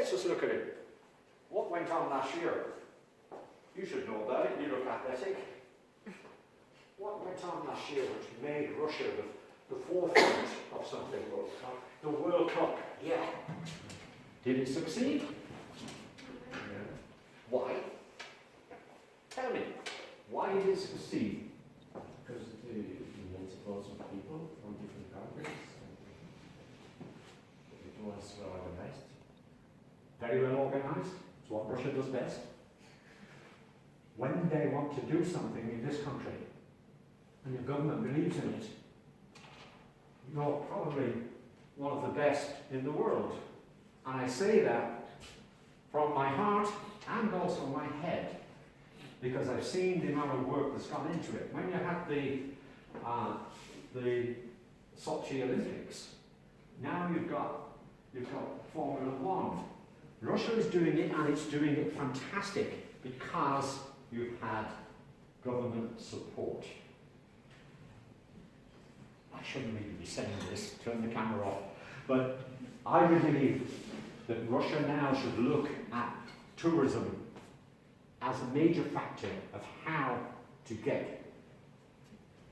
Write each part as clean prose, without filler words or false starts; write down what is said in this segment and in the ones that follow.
let's just look at it. What went on last year? You should know about it, you look athletic. What went on last year which made Russia the forefront of something? The World Cup, yeah. Did it succeed? Yeah. Why? Tell me, why did it succeed? Because it means lots of people from different countries. It was well organized. Very well organized. It's what Russia does best. When they want to do something in this country, and your government believes in it, you're probably one of the best in the world. And I say that from my heart and also my head, because I've seen the amount of work that's gone into it. When you had the Sochi Olympics, now you've got Formula One. Russia is doing it, and it's doing it fantastic because you've had government support. I shouldn't really be saying this, turn the camera off, but I believe that Russia now should look at tourism as a major factor of how to get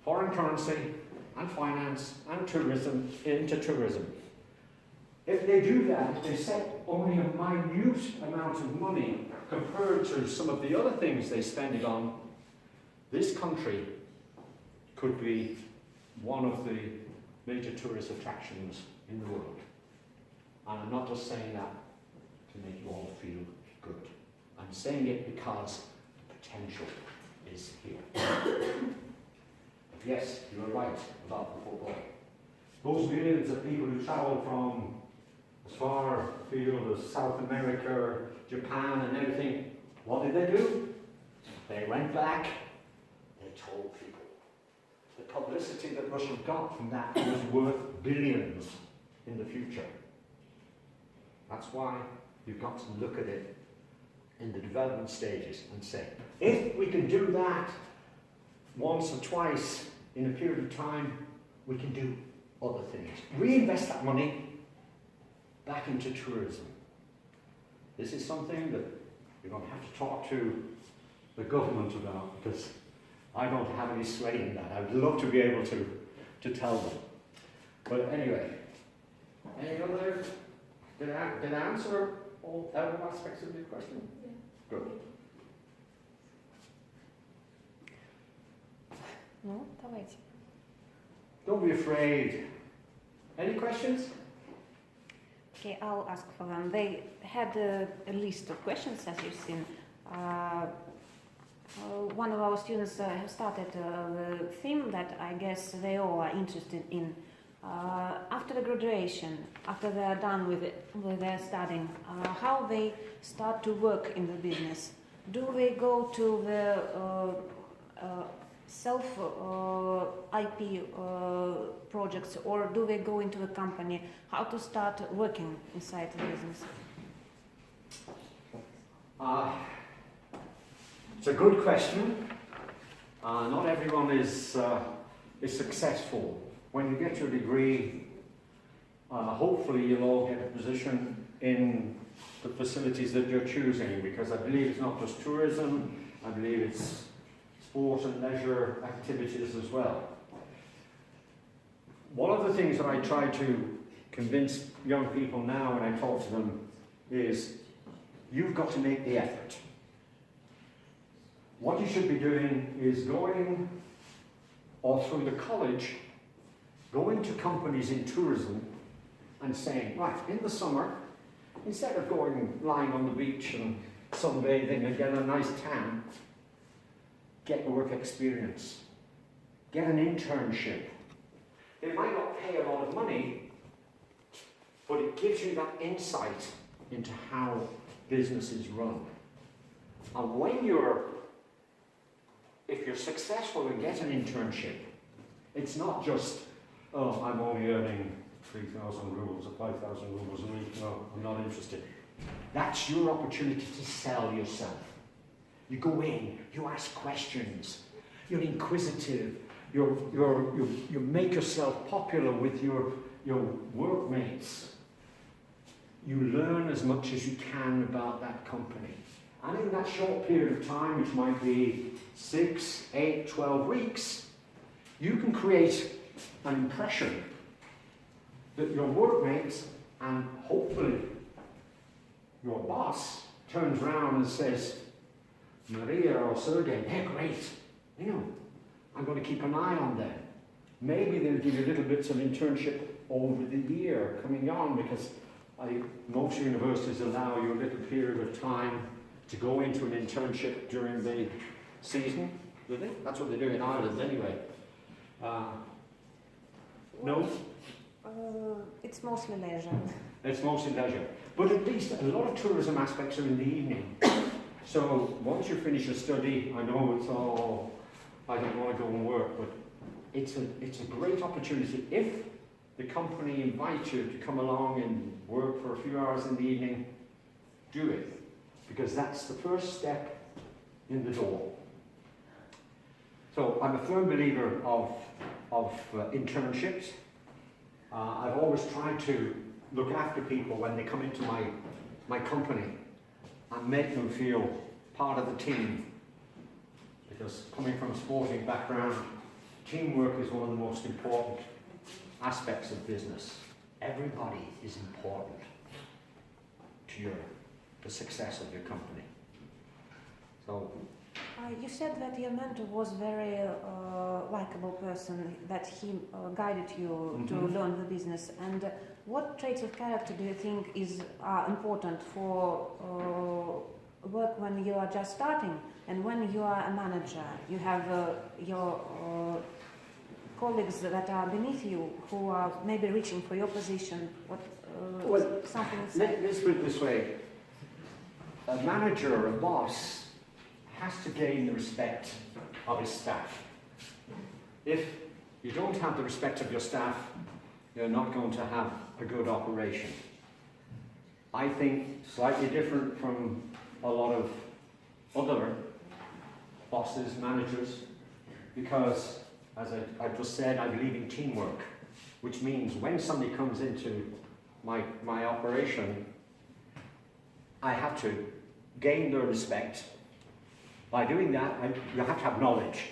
foreign currency and finance and tourism into tourism. If they do that, if they set only a minute amount of money compared to some of the other things they spend it on, this country could be one of the major tourist attractions in the world. And I'm not just saying that to make you all feel good. I'm saying it because the potential is here. But yes, you are right about the football. Those millions of people who travel from as far afield as South America, Japan and everything, what did they do? They went back, they told people. The publicity that Russia got from that was worth billions in the future. That's why you've got to look at it in the development stages and say, if we can do that once or twice in a period of time, we can do other things. Reinvest that money back into tourism. This is something that you're going to have to talk to the government about, because I don't have any sway in that. I'd love to be able to tell them. But anyway, any other, did I answer all other aspects of the question? Yeah. Good. Ну, давайте. Don't be afraid. Any questions? Okay, I'll ask for them. They had a list of questions, as you've seen. One of our students have started the theme that I guess they all are interested in. After the graduation, after they are done with their studying, how they start to work in the business? Do they go to the self IP projects, or do they go into a company? How to start working inside the business? It's a good question. Not everyone is successful. When you get your degree, hopefully you'll all get a position in the facilities that you're choosing, because I believe it's not just tourism, I believe it's sport and leisure activities as well. One of the things that I try to convince young people now when I talk to them is, you've got to make the effort. What you should be doing is going, or through the college, going to companies in tourism and saying, right, in the summer, instead of lying on the beach and sunbathing and getting a nice tan, get work experience, get an internship. It might not pay a lot of money, but it gives you that insight into how businesses run. And if you're successful and get an internship, it's not just, oh, I'm only earning 3,000 rubles or 5,000 rubles a week. No, I'm not interested. That's your opportunity to sell yourself. You go in, you ask questions, you're inquisitive, you make yourself popular with your workmates. You learn as much as you can about that company. And in that short period of time, which might be 6, 8, 12 weeks, you can create an impression that your workmates and hopefully your boss turns around and says, Maria or Sergey, they're great. You know, I'm going to keep an eye on them. Maybe they'll give you little bits of internship over the year coming on, because most universities allow you a little period of time to go into an internship during the season, do they? That's what they do in Ireland anyway. No? It's mostly leisure. It's mostly leisure. But at least a lot of tourism aspects are in the evening. So once you finish your study, I know it's all, I don't want to go and work, but it's a great opportunity. If the company invites you to come along and work for a few hours in the evening, do it. Because that's the first step in the door. So I'm a firm believer of internships. I've always tried to look after people when they come into my company and make them feel part of the team. Because coming from a sporting background, teamwork is one of the most important aspects of business. Everybody is important to the success of your company. So, you said that your mentor was very likable person, that he guided you to learn the business. And what traits of character do you think is important for work when you are just starting and when you are a manager? You have your colleagues that are beneath you who are maybe reaching for your position. Something? Let's put it this way. A manager or a boss has to gain the respect of his staff. If you don't have the respect of your staff, you're not going to have a good operation. I think slightly different from a lot of other bosses, managers, because as I just said, I believe in teamwork, which means when somebody comes into my operation, I have to gain their respect. By doing that, you have to have knowledge.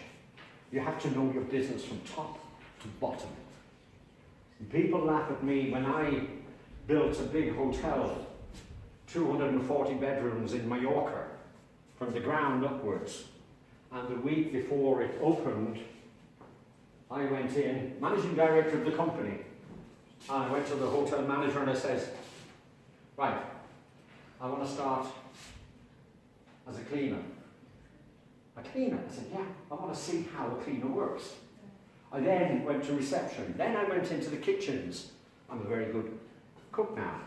You have to know your business from top to bottom. And people laugh at me when I built a big hotel, 240 bedrooms in Mallorca, from the ground upwards. And the week before it opened, I went in, managing director of the company. And I went to the hotel manager and I said, right, I want to start as a cleaner. A cleaner? I said, yeah, I want to see how a cleaner works. I then went to reception. Then I went into the kitchens. I'm a very good cook now.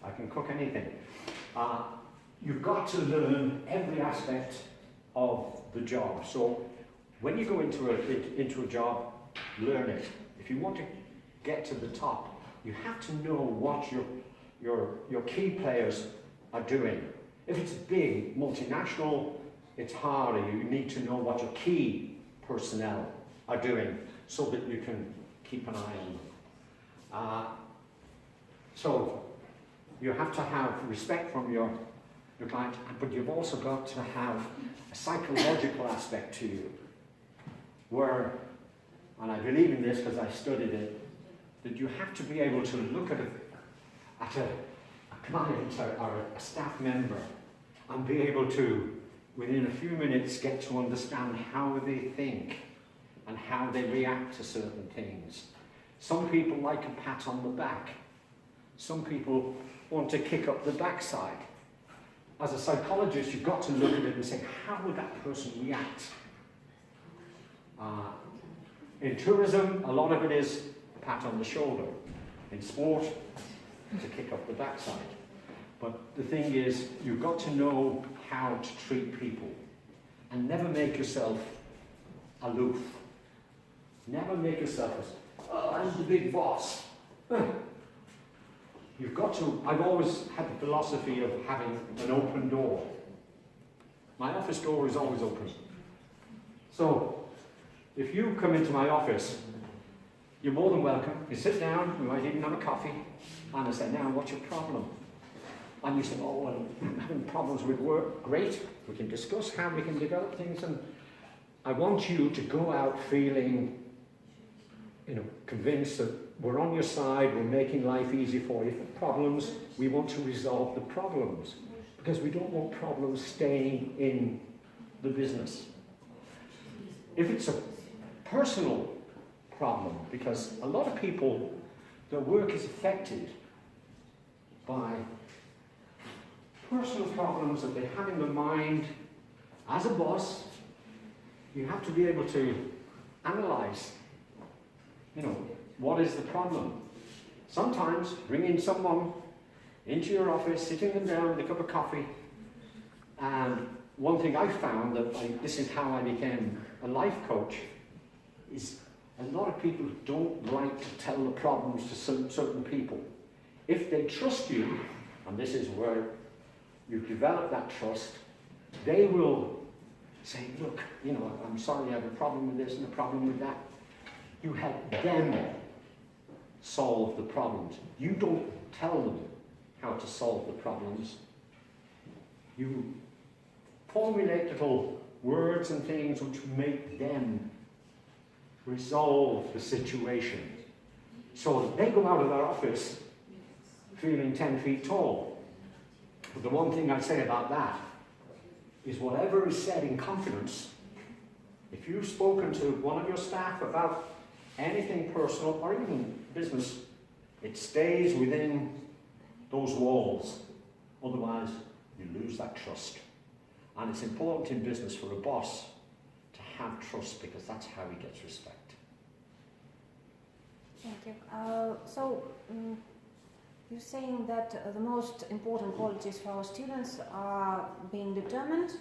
I can cook anything. You've got to learn every aspect of the job. So when you go into a job, learn it. If you want to get to the top, you have to know what your key players are doing. If it's big, multinational, it's harder. You need to know what your key personnel are doing so that you can keep an eye on them. So you have to have respect from your client, but you've also got to have a psychological aspect to you, where, and I believe in this because I studied it, that you have to be able to look at a client or a staff member and be able to, within a few minutes, get to understand how they think and how they react to certain things. Some people like a pat on the back. Some people want to kick up the backside. As a psychologist, you've got to look at it and say, how would that person react? In tourism, a lot of it is a pat on the shoulder. In sport, to kick up the backside. But the thing is, you've got to know how to treat people and never make yourself aloof. Never make yourself as, oh, I'm the big boss. You've got to, I've always had the philosophy of having an open door. My office door is always open. So, if you come into my office, you're more than welcome. You sit down, we might even have a coffee, and I say, now, what's your problem? And you say, oh, well, I'm having problems with work. Great, we can discuss how we can develop things. And I want you to go out feeling, convinced that we're on your side, we're making life easy for you. If there are problems, we want to resolve the problems. Because we don't want problems staying in the business. If it's a personal problem, because a lot of people, their work is affected by personal problems that they have in their mind. As a boss, you have to be able to analyze, what is the problem? Sometimes bringing someone into your office, sitting them down with a cup of coffee, and one thing I found that this is how I became a life coach, is a lot of people don't like to tell the problems to certain people. If they trust you, and this is where you've developed that trust, they will say, look, I'm sorry, I have a problem with this and a problem with that. You help them solve the problems. You don't tell them how to solve the problems. You formulate little words and things which make them resolve the situation. So that they go out of their office feeling 10 feet tall. But the one thing I'd say about that is whatever is said in confidence, if you've spoken to one of your staff about anything personal or even business, it stays within those walls. Otherwise, you lose that trust. And it's important in business for a boss to have trust, because that's how he gets respect. Thank you. You're saying that the most important qualities for our students are being determined,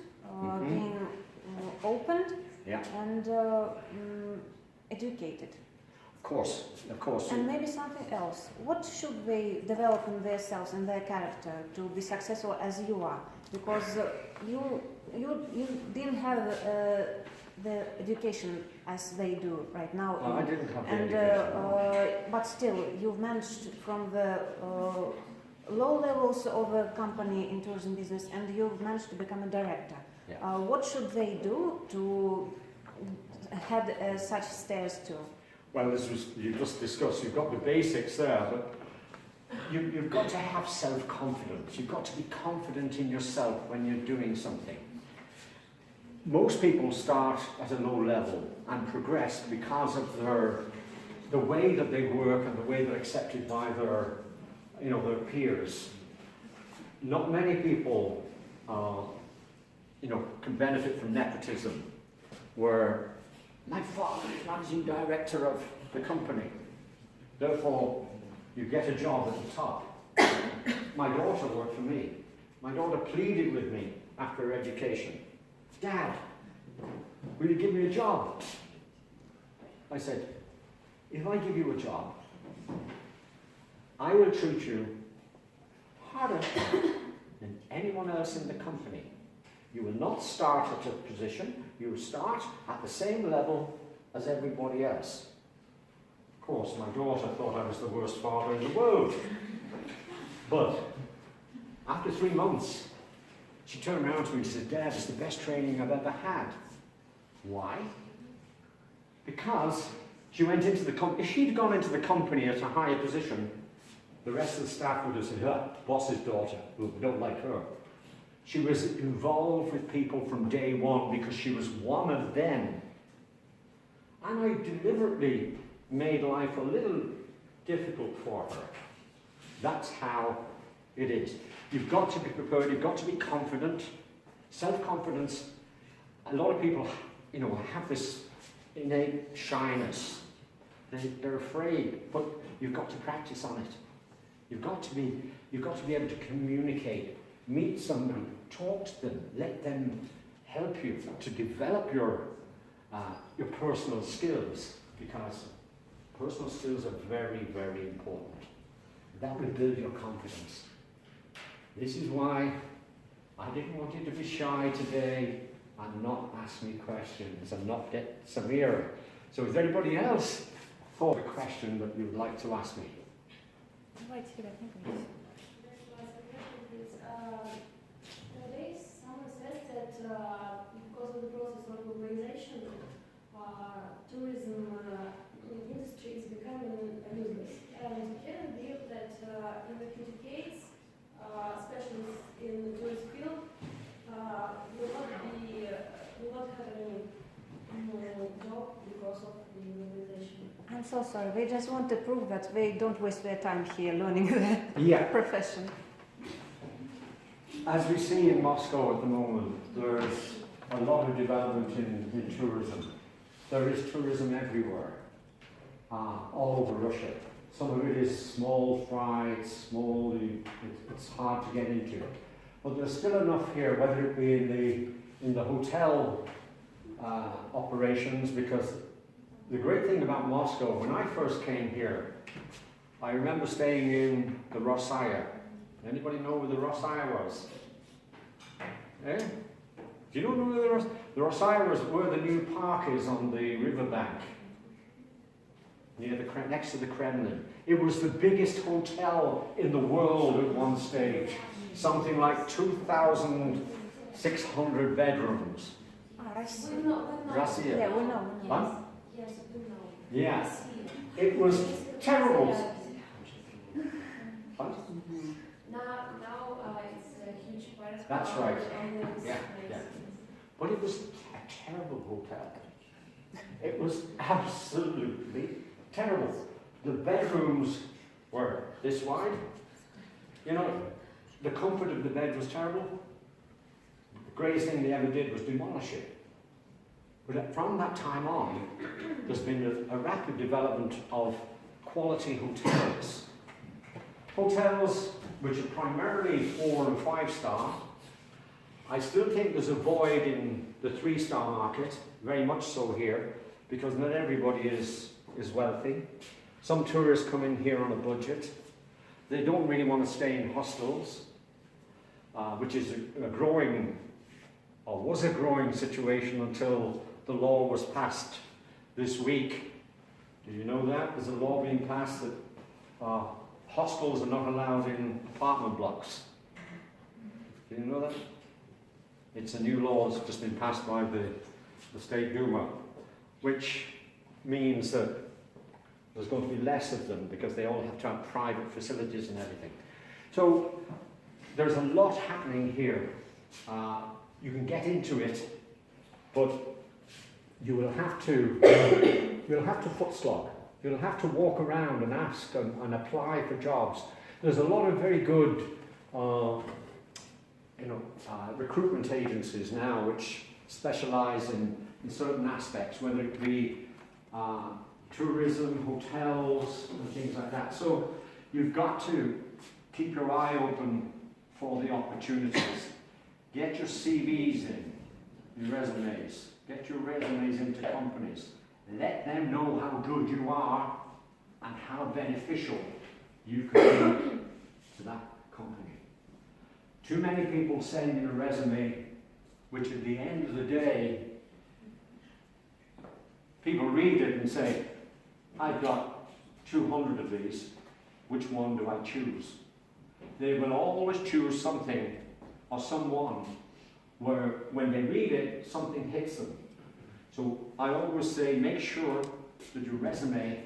being open, and educated. Of course. And maybe something else. What should they develop in themselves and their character to be successful as you are? Because you didn't have the education as they do right now. I didn't have the education. But still, you've managed from the low levels of a company in tourism business, and you've managed to become a director. Yeah. What should they do to head such stairs to? Well, you just discussed, you've got the basics there, but you've got to have self-confidence. You've got to be confident in yourself when you're doing something. Most people start at a low level and progress because of the way that they work and the way they're accepted by their peers. Not many people, can benefit from nepotism, where my father is managing director of the company, therefore you get a job at the top. My daughter worked for me. My daughter pleaded with me after her education, Dad, will you give me a job? I said, if I give you a job, I will treat you harder than anyone else in the company. You will not start at a position, you will start at the same level as everybody else. Of course, my daughter thought I was the worst father in the world. But after 3 months, she turned around to me and said, Dad, it's the best training I've ever had. Why? Because she went into the company. If she'd gone into the company at a higher position, the rest of the staff would have said, boss's daughter, we don't like her. She was involved with people from day one because she was one of them. And I deliberately made life a little difficult for her. That's how it is. You've got to be prepared, you've got to be confident. Self-confidence, a lot of people, have this innate shyness. They're afraid, but you've got to practice on it. You've got to be able to communicate, meet somebody, talk to them, let them help you to develop your personal skills, because personal skills are very, very important. That will build your confidence. This is why I didn't want you to be shy today and not ask me questions and not get some ear. So is anybody else thought a question that you would like to ask me? in the future case, especially in the tourist field, will not have any job because of the legalization. I'm so sorry. We just want to prove that they don't waste their time here learning the Yeah. profession. As we see in Moscow at the moment, there's a lot of development in tourism. There is tourism everywhere, all over Russia. Some of it is small fry, it's hard to get into. But there's still enough here, whether it be in the hotel operations, because the great thing about Moscow, when I first came here, I remember staying in the Rossaya. Anybody know where the Rossaya was? Eh? Do you know where the Rossaya was? Where the new park is on the riverbank, near next to the Kremlin. It was the biggest hotel in the world at one stage, something like 2,600 bedrooms. We know. Russia. Yeah, we know. Huh? Yes, we know. Yeah. It was terrible. What? Now it's a huge part of That's right. all those Yeah, places. yeah. But it was a terrible hotel. It was absolutely terrible. The bedrooms were this wide. You know, the comfort of the bed was terrible. The greatest thing they ever did was demolish it. But from that time on, there's been a rapid development of quality hotels. Hotels which are primarily 4 and 5 star. I still think there's a void in the 3-star market, very much so here, because not everybody is wealthy. Some tourists come in here on a budget. They don't really want to stay in hostels, which is a growing, or was a growing situation until the law was passed this week. Did you know that? There's a law being passed that hostels are not allowed in apartment blocks. Did you know that? It's a new law that's just been passed by the State Duma, which means that there's going to be less of them because they all have to have private facilities and everything. So there's a lot happening here. You can get into it, but you will have to foot slog. You'll have to walk around and ask and apply for jobs. There's a lot of very good recruitment agencies now which specialize in certain aspects, whether it be tourism, hotels, and things like that. So you've got to keep your eye open for the opportunities. Get your CVs in, your resumes. Get your resumes into companies. Let them know how good you are and how beneficial you can be to that company. Too many people send in a resume which at the end of the day, people read it and say, I've got 200 of these, which one do I choose? They will always choose something or someone where when they read it, something hits them. So I always say, make sure that your resume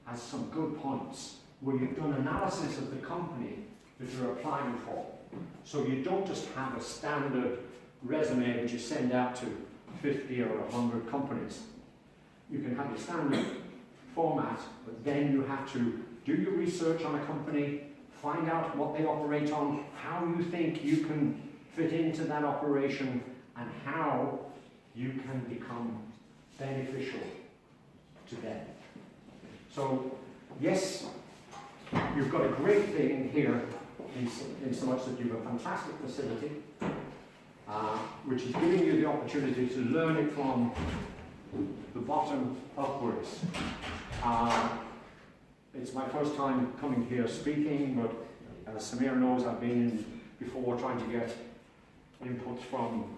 has some good points, where you've done analysis of the company that you're applying for. So you don't just have a standard resume which you send out to 50 or 100 companies. You can have your standard format, but then you have to do your research on a company, find out what they operate on, how you think you can fit into that operation, and how you can become beneficial to them. So, yes, you've got a great thing here in so much that you have a fantastic facility, which is giving you the opportunity to learn it from the bottom upwards. It's my first time coming here speaking, but as Samir knows, I've been in before trying to get input from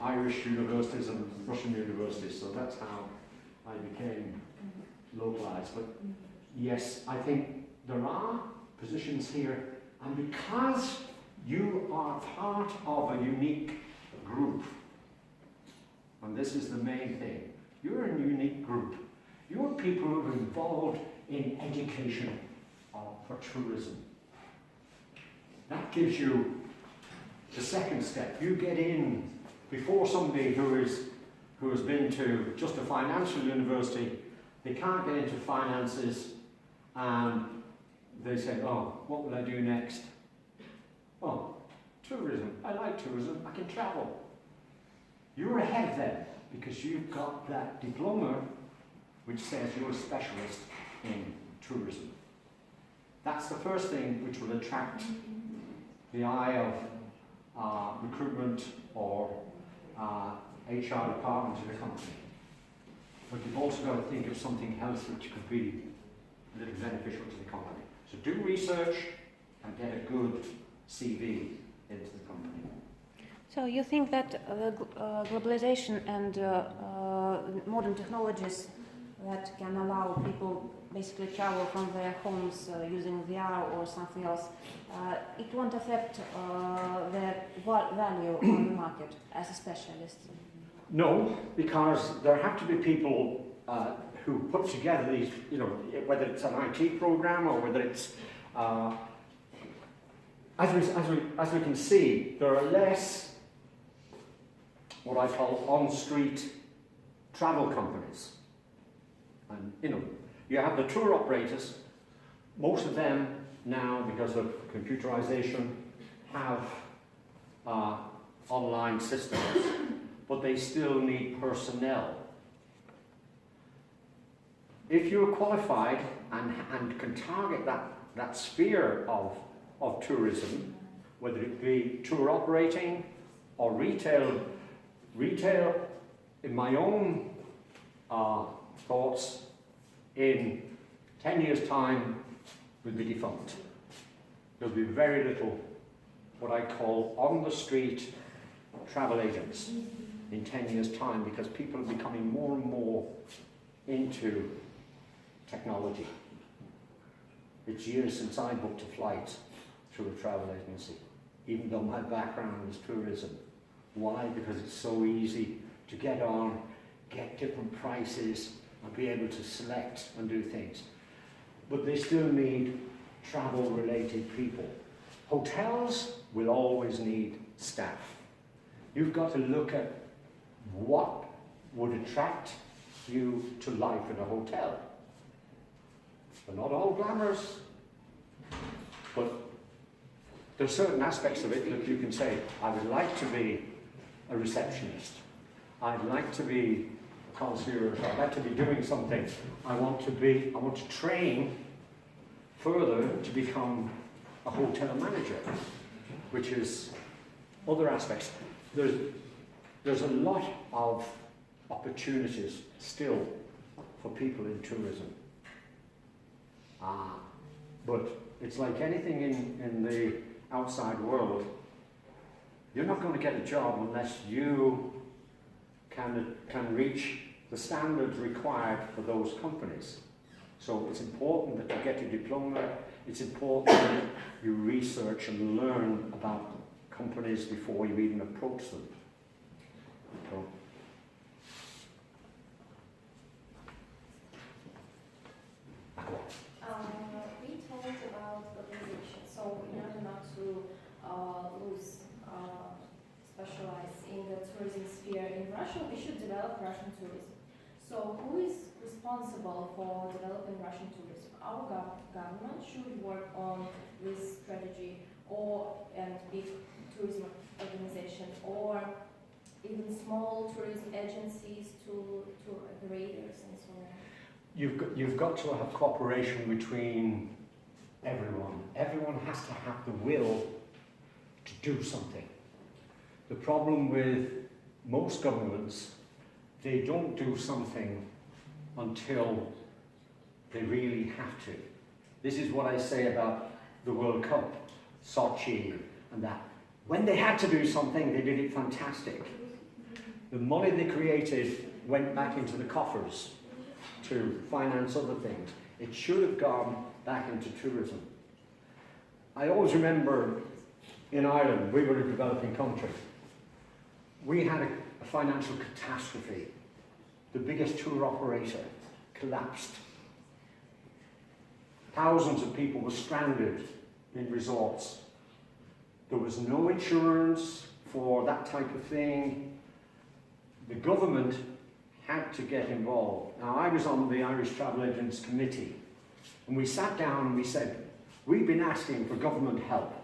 Irish universities and Russian universities, so that's how I became localized. But yes, I think there are positions here, and because you are part of a unique group, and this is the main thing, you're a unique group. You're people who are involved in education for tourism, That gives you the second step. You get in before somebody who has been to just a financial university, they can't get into finances, and they say, oh, what will I do next? Oh, tourism. I like tourism. I can travel. You're ahead of them because you've got that diploma which says you're a specialist in tourism. That's the first thing which will attract the eye of recruitment or HR department of the company. But you've also got to think of something else which could be a little beneficial to the company. So do research and get a good CV into the company. So you think that globalization and modern technologies that can allow people basically travel from their homes using VR or something else, it won't affect their value on the market as a specialist? No, because there have to be people who put together these, you know, whether it's an IT program or whether it's, as we can see, there are less what I call on-street travel companies. And, you know, you have the tour operators, most of them now, because of computerization, have online systems, but they still need personnel. If you're qualified and can target that sphere of tourism, whether it be tour operating or retail, in my own thoughts, in 10 years' time will be defunct. There'll be very little what I call on-the-street travel agents in 10 years' time, because people are becoming more and more into technology. It's years since I booked a flight through a travel agency, even though my background is tourism. Why? Because it's so easy to get on, get different prices, and be able to select and do things. But they still need travel-related people. Hotels will always need staff. You've got to look at what would attract you to life in a hotel. They're not all glamorous, but there's certain aspects of it that you can say, I would like to be a receptionist. I'd like to be a concierge. I'd like to be doing something. I want to train further to become a hotel manager, which is other aspects. There's a lot of opportunities still for people in tourism. But it's like anything in the outside world. You're not going to get a job unless you can reach the standards required for those companies. So it's important that you get your diploma. It's important that you research and learn about companies before you even approach them. So. We talked about globalization, so in order not to specialize in the tourism sphere in Russia, we should develop Russian tourism. So who is responsible for developing Russian tourism? Our government should work on this strategy, and big tourism organization, or even small tourism agencies to operators and so on. You've got to have cooperation between everyone. Everyone has to have the will to do something. The problem with most governments, they don't do something until they really have to. This is what I say about the World Cup, Sochi, and that. When they had to do something, they did it fantastic. The money they created went back into the coffers to finance other things. It should have gone back into tourism. I always remember in Ireland, we were a developing country. We had a financial catastrophe. The biggest tour operator collapsed. Thousands of people were stranded in resorts. There was no insurance for that type of thing. The government had to get involved. Now, I was on the Irish Travel Agents Committee, and we sat down and we said, we've been asking for government help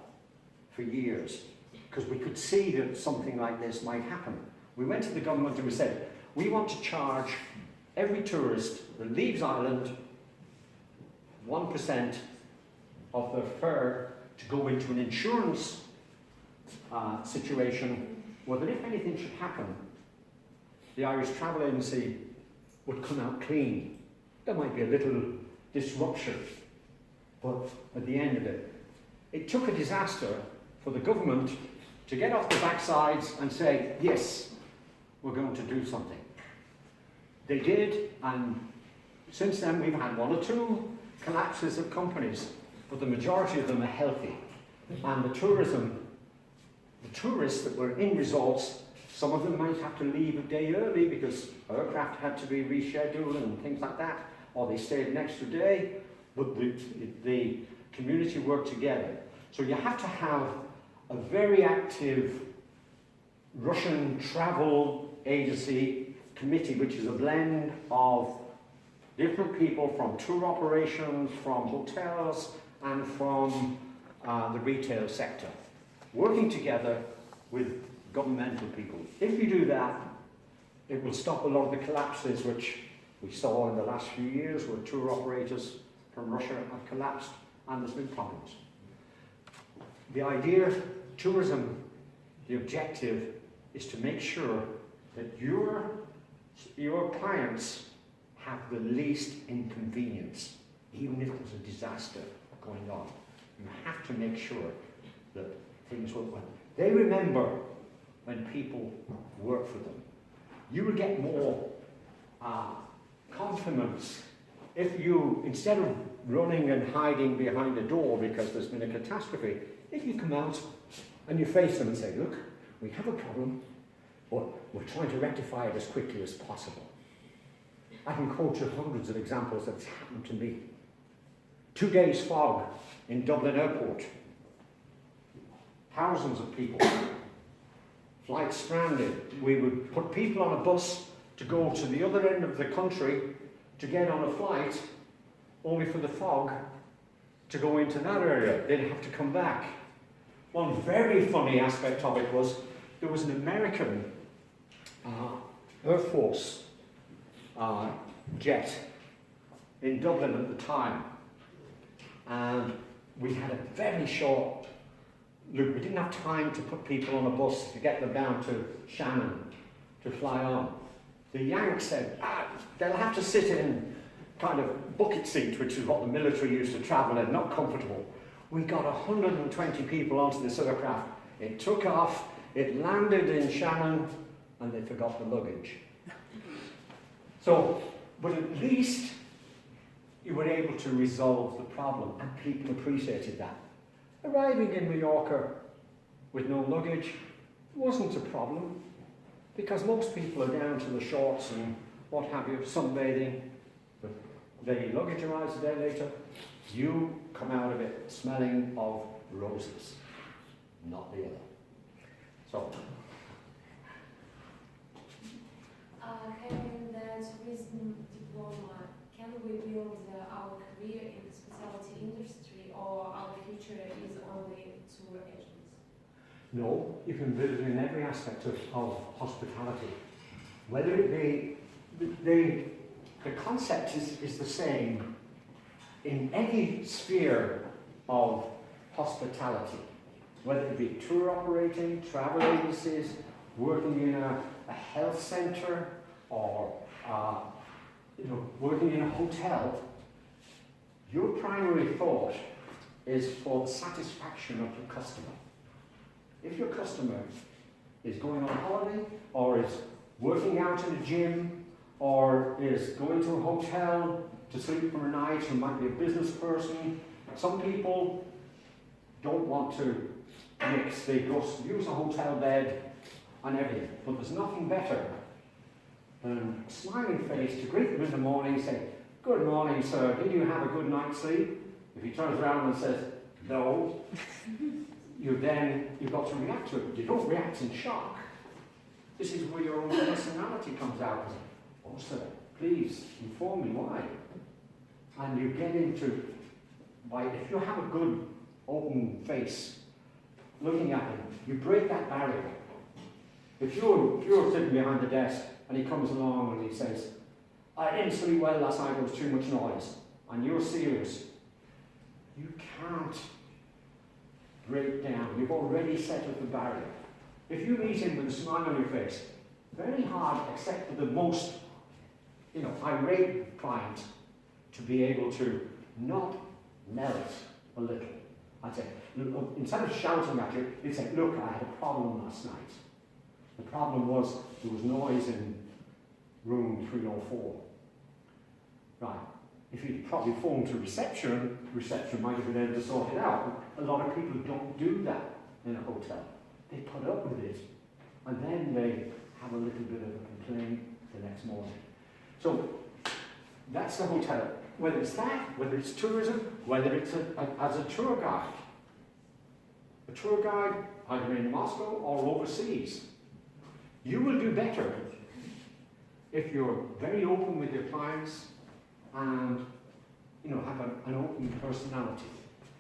for years, because we could see that something like this might happen. We went to the government and we said, we want to charge every tourist that leaves Ireland 1% of their fare to go into an insurance situation, where that if anything should happen, the Irish Travel Agency would come out clean. There might be a little disruption, but at the end of it, it took a disaster for the government to get off the backsides and say, yes, we're going to do something. They did, and since then we've had 1 or 2 collapses of companies, but the majority of them are healthy. And the tourists that were in resorts, some of them might have to leave a day early because aircraft had to be rescheduled and things like that, or they stayed an extra day, but the community worked together. So you have to have a very active Russian travel agency committee, which is a blend of different people from tour operations, from hotels, and from the retail sector, working together with governmental people. If you do that, it will stop a lot of the collapses which we saw in the last few years, where tour operators from Russia have collapsed and there's been problems. The idea, tourism, the objective is to make sure that your clients have the least inconvenience, even if there's a disaster going on. You have to make sure that things work well. They remember when people work for them. You will get more compliments if you, instead of running and hiding behind a door because there's been a catastrophe, if you come out and you face them and say, look, we have a problem, but we're trying to rectify it as quickly as possible. I can quote you hundreds of examples that's happened to me. 2 days fog in Dublin Airport. Thousands of people. Flights stranded. We would put people on a bus to go to the other end of the country to get on a flight, only for the fog to go into that area. They'd have to come back. One very funny aspect of it was there was an American Air Force jet in Dublin at the time, and we had a very short look. We didn't have time to put people on a bus to get them down to Shannon to fly on. The Yanks said, they'll have to sit in kind of bucket seat, which is what the military used to travel in, not comfortable. We got 120 people onto this aircraft. It took off, it landed in Shannon, and they forgot the luggage. So, but at least you were able to resolve the problem, and people appreciated that. Arriving in Mallorca with no luggage wasn't a problem, because most people are down to the shorts and what have you, sunbathing. But the luggage arrives a day later, you come out of it smelling of roses, not the other. So, having that tourism diploma, can we build our career in the hospitality industry, or our future is only tour agents? no, you can build it in every aspect of hospitality. Whether it be, the concept is the same in any sphere of hospitality, whether it be tour operating, travel agencies, working in a health centre, or working in a hotel. Your primary thought is for the satisfaction of your customer. If your customer is going on holiday, or is working out in a gym, or is going to a hotel to sleep for a night, who might be a business person, some people don't want to mix. They go use a hotel bed and everything. But there's nothing better than a smiling face to greet them in the morning and say, "Good morning, sir. Did you have a good night's sleep?" If he turns around and says, "No," you've got to react to it. You don't react in shock. This is where your own personality comes out. Oh, sir, please inform me why. And you get into, if you have a good open face, looking at him, you break that barrier. If you're sitting behind the desk and he comes along and he says, I didn't sleep well last night, there was too much noise, and you're serious, you can't break down. You've already set up the barrier. If you meet him with a smile on your face, very hard, except for the most, irate client, to be able to not melt a little. I'd say, look, instead of shouting at you, he'd say, look, I had a problem last night. The problem was there was noise in room 304. Right. If he'd probably phoned to reception might have been able to sort it out. A lot of people don't do that in a hotel. They put up with it, and then they have a little bit of a complaint the next morning. So that's the hotel. Whether it's that, whether it's tourism, whether it's as a tour guide. A tour guide, either in Moscow or overseas. You will do better if you're very open with your clients and have an open personality.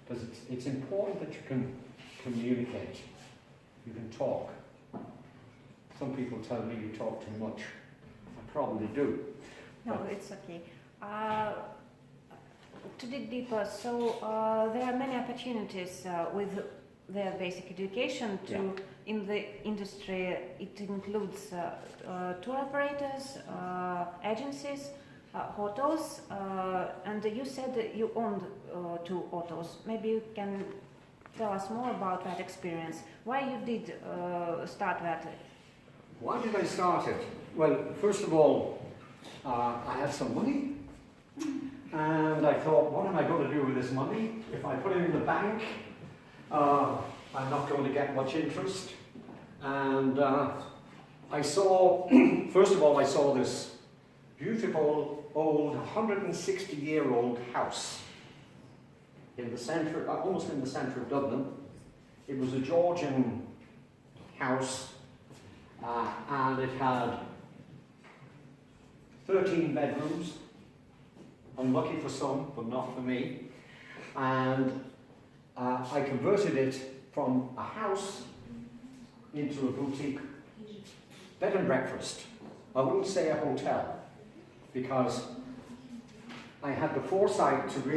Because it's important that you can communicate. You can talk. Some people tell me you talk too much. I probably do. No, it's okay. To dig deeper, so there are many opportunities with their basic education in the industry. It includes tour operators, agencies, hotels, and you said that you owned 2 hotels. Maybe you can tell us more about that experience. Why you did start that? Why did I start it? Well, first of all, I had some money, and I thought, what am I going to do with this money? If I put it in the bank, I'm not going to get much interest. And I saw, first of all, I saw this beautiful old 160-year-old house in the centre, almost in the centre of Dublin. It was a Georgian house, and it had 13 bedrooms, unlucky for some, but not for me. And I converted it from a house into a boutique bed and breakfast. I wouldn't say a hotel, because I had the foresight to really